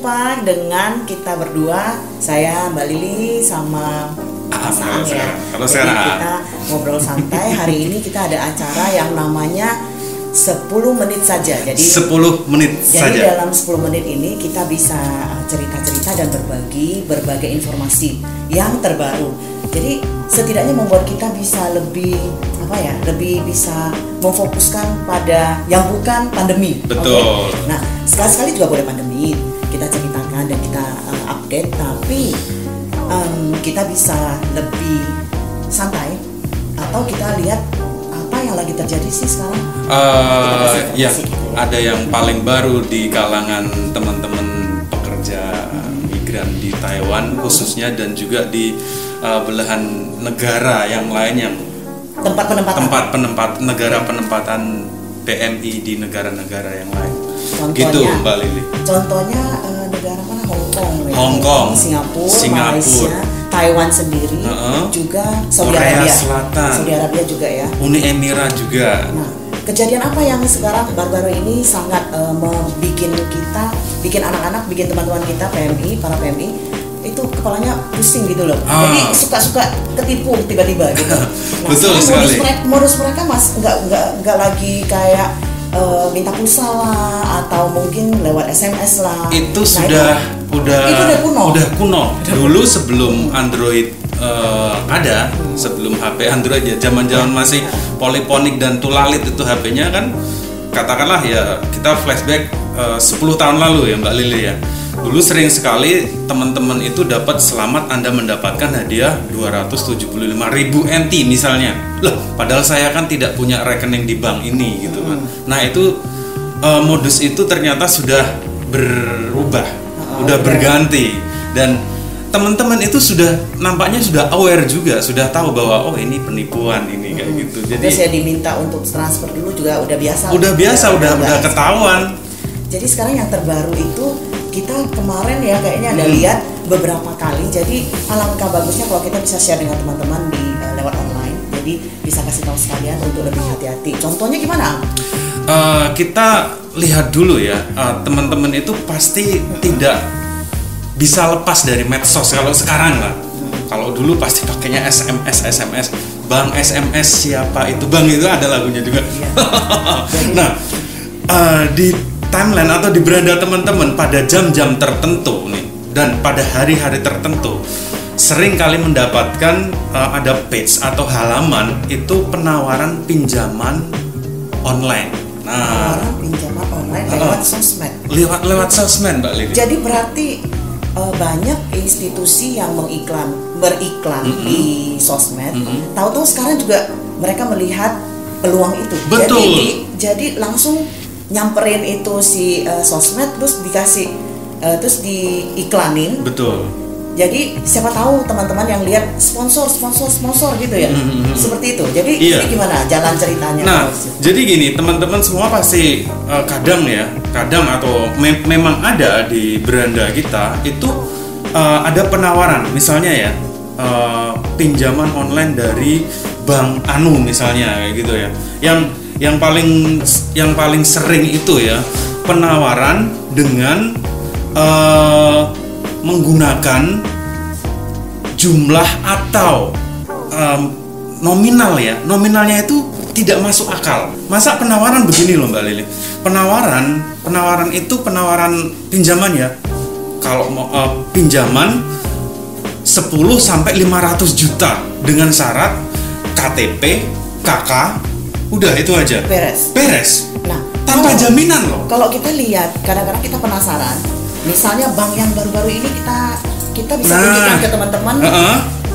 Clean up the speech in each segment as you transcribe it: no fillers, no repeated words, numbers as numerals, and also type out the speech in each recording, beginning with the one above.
jumpa dengan kita berdua, saya Mbak Lili sama Mas Aang ya. Jadi kita ngobrol santai. Hari ini kita ada acara yang namanya 10 menit saja. Jadi 10 menit saja. Jadi dalam 10 menit ini kita bisa cerita-cerita dan berbagi berbagai informasi yang terbaru. Jadi setidaknya membuat kita bisa lebih lebih bisa memfokuskan pada yang bukan pandemi. Betul. Okay? Nah, sekali-sekali juga boleh pandemi. Kita ceritakan dan kita update, tapi kita bisa lebih santai atau kita lihat apa yang lagi terjadi sih sekarang. Ya, ada yang paling baru di kalangan teman-teman pekerja migran di Taiwan khususnya, dan juga di belahan negara yang lain yang tempat penempatan PMI di negara-negara yang lain. Contohnya, gitu Mbak Lili. Contohnya negara mana? Hongkong, Singapura, Malaysia, Taiwan sendiri, juga Saudi Arabia. Selatan, Saudi Arabia juga ya. Uni Emirat juga. Nah, kejadian apa yang sekarang baru-baru ini sangat bikin anak-anak, bikin teman-teman kita para PMI itu kepalanya pusing gitu loh. Jadi suka ketipu tiba-tiba gitu. Nah, betul sekali. Modus mereka nggak lagi kayak minta pulsa lah atau mungkin lewat SMS lah. Itu udah kuno. Dulu sebelum Android ada, sebelum HP Android ya, zaman-zaman masih poliponik dan tulalit itu HP-nya kan, katakanlah ya kita flashback 10 tahun lalu ya Mbak Lili ya. Dulu sering sekali teman-teman itu dapat selamat Anda mendapatkan hadiah 275.000 NT misalnya. Loh, padahal saya kan tidak punya rekening di bank ini gitu kan. Nah, itu modus itu ternyata sudah berubah, udah berganti, dan teman-teman itu nampaknya sudah aware juga, sudah tahu bahwa oh ini penipuan ini kayak gitu. Jadi saya diminta untuk transfer dulu juga udah biasa. Udah ketahuan. Jadi sekarang yang terbaru itu kita kemarin ya kayaknya ada lihat beberapa kali. Jadi alangkah bagusnya kalau kita bisa share dengan teman-teman di lewat online. Jadi bisa kasih tahu sekalian untuk lebih hati-hati. Contohnya gimana? Kita lihat dulu ya, teman-teman itu pasti tidak bisa lepas dari medsos kalau sekarang lah. Kalau dulu pasti pakainya SMS. Bang SMS siapa itu? Bang itu ada lagunya juga. Iya. Nah, di timeline atau di beranda teman-teman pada jam-jam tertentu nih dan pada hari-hari tertentu sering kali mendapatkan ada page atau halaman itu penawaran pinjaman online. Nah, pinjaman online lewat sosmed. Lewat sosmed Mbak Lili. Jadi berarti banyak institusi yang beriklan di sosmed. Tahu-tahu sekarang juga mereka melihat peluang itu. Betul. Jadi langsung nyamperin itu si sosmed terus dikasih terus diiklanin. Betul. Jadi siapa tahu teman-teman yang lihat sponsor gitu ya. Seperti itu. Jadi ini gimana jalan ceritanya? Nah, jadi gini, teman-teman semua pasti kadang atau memang ada di beranda kita itu ada penawaran, misalnya ya pinjaman online dari Bank Anu misalnya kayak gitu ya. Yang paling sering itu ya penawaran dengan menggunakan jumlah atau nominalnya itu tidak masuk akal. Masa penawaran begini loh Mbak Lili, penawaran itu penawaran pinjaman ya, kalau mau pinjaman 10 sampai 500 juta dengan syarat KTP, KK, udah itu aja. Beres. Nah, tanpa jaminan loh. Kalau kita lihat, kadang-kadang kita penasaran. Misalnya bank yang baru-baru ini kita bisa tunjukkan ke teman-teman.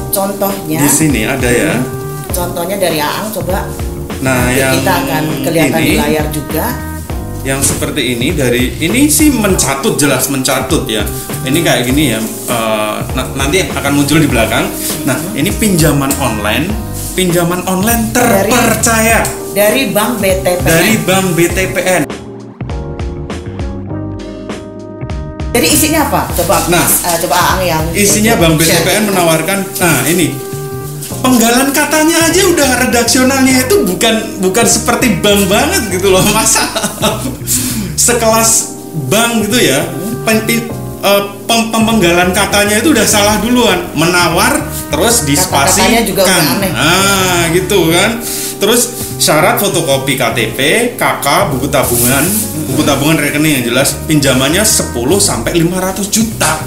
Contohnya di sini ada ya. Contohnya dari Aang, coba. Nah, yang kita akan kelihatan di layar juga. Yang seperti ini sih jelas mencatut ya. Ini kayak gini ya. Nanti akan muncul di belakang. Nah, ini pinjaman online terpercaya dari Bank BTPN. Jadi isinya apa? Coba Aang yang isinya Bank BTPN menawarkan. Nah, ini penggalan katanya aja udah redaksionalnya itu bukan seperti bank banget gitu loh. Masa sekelas bank gitu ya, pemenggalan kakaknya itu udah salah duluan, menawar terus dispasi Kata-katanya juga kan, udah aneh. gitu kan. Terus syarat fotokopi KTP, KK, buku tabungan rekening yang jelas, pinjamannya 10 sampai 500 juta.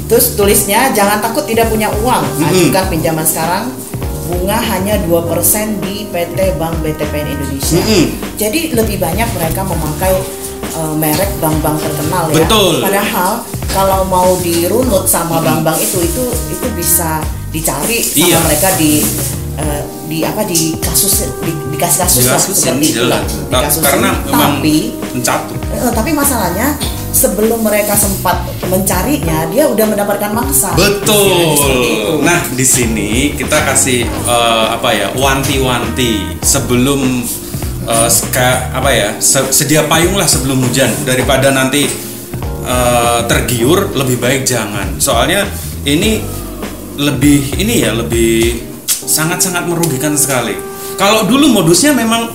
Terus tulisnya jangan takut tidak punya uang, ajukan pinjaman sekarang, bunga hanya 2% di PT Bank BTPN Indonesia. Jadi lebih banyak mereka memakai merek bank-bank terkenal ya. Betul. Padahal kalau mau dirunut sama bank-bank itu bisa dicari sama Iya. mereka dikasih kasus lah seperti itu lah. Karena memang mencatu. Tapi masalahnya sebelum mereka sempat mencarinya dia udah mendapatkan mangsa. Betul. Nah, di sini kita kasih wanti-wanti sebelum sedia payung lah sebelum hujan, daripada nanti tergiur, lebih baik jangan. Soalnya ini lebih sangat-sangat merugikan sekali. Kalau dulu modusnya memang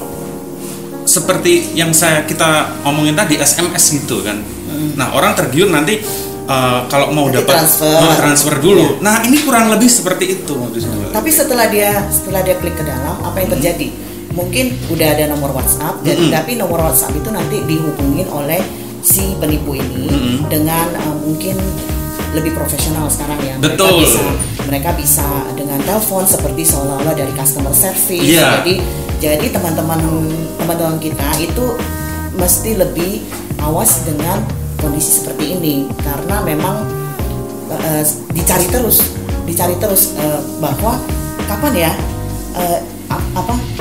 seperti yang kita omongin tadi, SMS gitu kan. Nah, orang tergiur nanti kalau mau dapat transfer dulu. Nah, ini kurang lebih seperti itu modusnya. Tapi setelah dia klik ke dalam, apa yang terjadi? Mungkin udah ada nomor WhatsApp, tapi nomor WhatsApp itu nanti dihubungin oleh si penipu ini dengan mungkin lebih profesional sekarang ya. Betul. Mereka bisa dengan telepon seperti seolah-olah dari customer service. Yeah. Jadi teman-teman kita itu mesti lebih awas dengan kondisi seperti ini, karena memang dicari terus bahwa kapan ya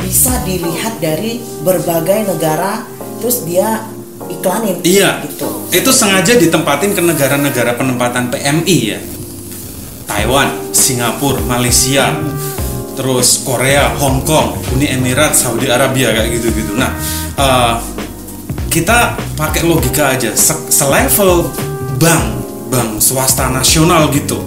bisa dilihat dari berbagai negara, terus dia iklanin. Iya, gitu. Itu sengaja ditempatin ke negara-negara penempatan PMI ya, Taiwan, Singapura, Malaysia, terus Korea, Hong Kong, Uni Emirat, Saudi Arabia, kayak gitu-gitu. Nah, kita pakai logika aja, selevel bank swasta nasional gitu.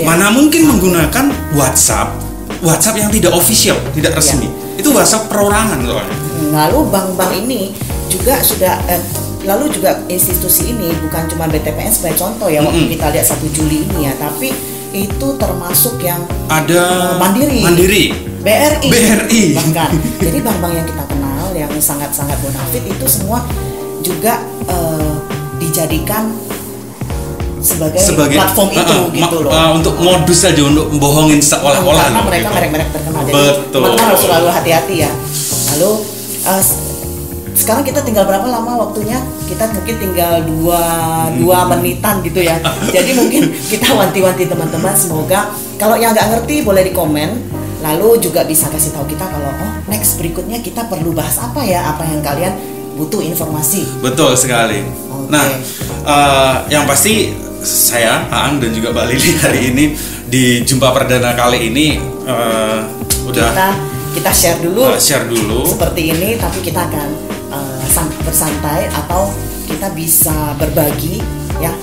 Mana mungkin menggunakan WhatsApp yang tidak official, tidak resmi. Itu WhatsApp perorangan soalnya. Lalu bank-bank ini juga institusi ini bukan cuma BTPN sebagai contoh ya, waktu kita lihat 1 Juli ini ya, tapi itu termasuk yang ada Mandiri, BRI bahkan. BRI. Jadi bank-bank yang kita kenal yang sangat-sangat bonafit itu semua juga dijadikan sebagai platform itu gitu loh. Untuk modus saja, untuk membohongin seolah-olah. Karena mereka merek-merek terkenal. Jadi Betul. harus selalu hati-hati ya. Lalu sekarang kita tinggal berapa lama waktunya? Kita mungkin tinggal 2 menitan gitu ya. Jadi mungkin kita wanti-wanti teman-teman, semoga kalau yang nggak ngerti boleh di komen. Lalu juga bisa kasih tahu kita kalau next berikutnya kita perlu bahas apa ya, apa yang kalian butuh informasi. Betul sekali. Okay. Nah, yang pasti saya, Aang dan juga Mbak Lili hari ini di jumpa perdana kali ini kita share dulu seperti ini, tapi kita akan bersantai atau kita bisa berbagi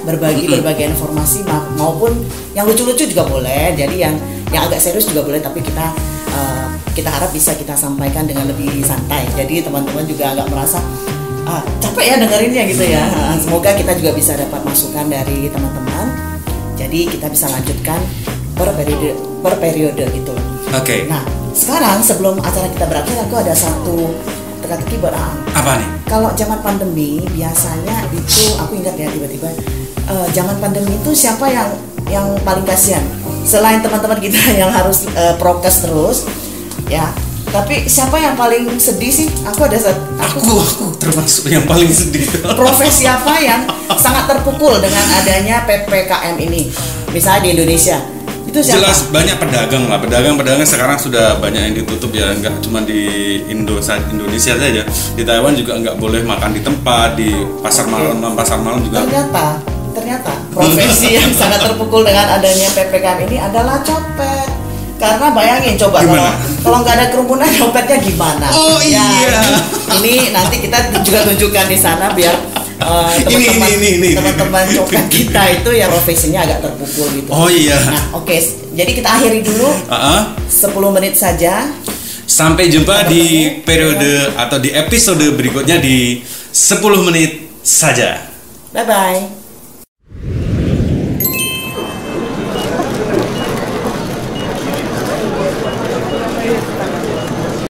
berbagi informasi maupun yang lucu-lucu juga boleh. Jadi yang agak serius juga boleh, tapi kita harap bisa kita sampaikan dengan lebih santai. Jadi teman-teman juga agak merasa capek ya dengerinnya gitu ya. Semoga kita juga bisa dapat masukan dari teman-teman. Jadi kita bisa lanjutkan per periode gitu. Oke. Nah, sekarang sebelum acara kita berakhir, aku ada satu teka-teki buat Aang. Apa nih? Kalau zaman pandemi biasanya itu aku ingat ya, tiba-tiba zaman pandemi itu siapa yang paling kasihan? Selain teman-teman kita yang harus prokes terus ya, tapi siapa yang paling sedih sih? Aku termasuk yang paling sedih. Profesi apa yang sangat terpukul dengan adanya PPKM ini? Misalnya di Indonesia, itu siapa? Jelas banyak pedagang lah. Pedagang sekarang sudah banyak yang ditutup ya, nggak cuma di Indonesia saja. Di Taiwan juga nggak boleh makan di tempat, di pasar malam juga. Ternyata profesi yang sangat terpukul dengan adanya PPKM ini adalah copet. Karena bayangin coba kalau nggak ada kerumunan, copetnya gimana? Oh iya. Ini nanti kita juga tunjukkan di sana biar teman-teman copet kita itu ya profesinya agak terpukul gitu. Oh iya. Nah, oke. Jadi kita akhiri dulu. 10 menit saja. Sampai jumpa di periode atau di episode berikutnya di 10 menit saja. Bye bye.